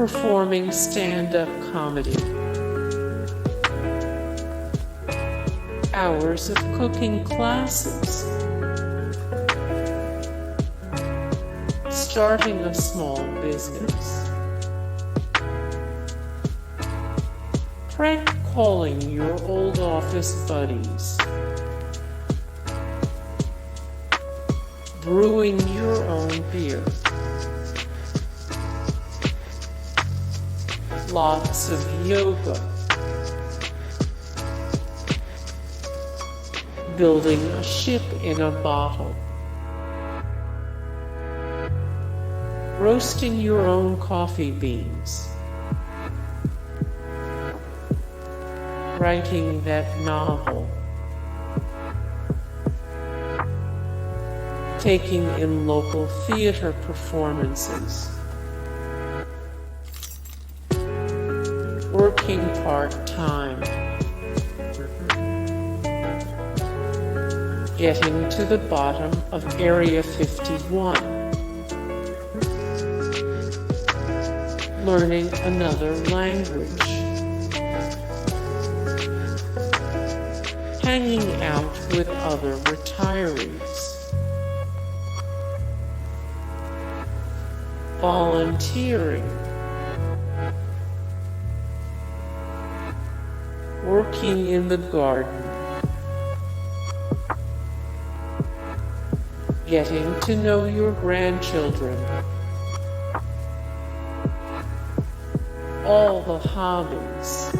performing stand-up comedy, hours of cooking classes, starting a small business, prank calling your old office buddies, brewing your own beer, lots of yoga, building a ship in a bottle, roasting your own coffee beans, writing that novel, taking in local theater performances, working part-time, getting to the bottom of Area 51, learning another language, hanging out with other retirees, volunteering, working in the garden, getting to know your grandchildren, all the hobbies,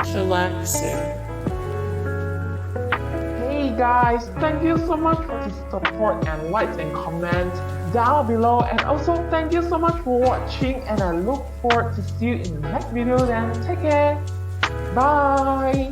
chillaxing. Hey guys, thank you so much for the support and likes and comments down below, and also thank you so much for watching, and I look forward to see you in the next video. Then take care, bye.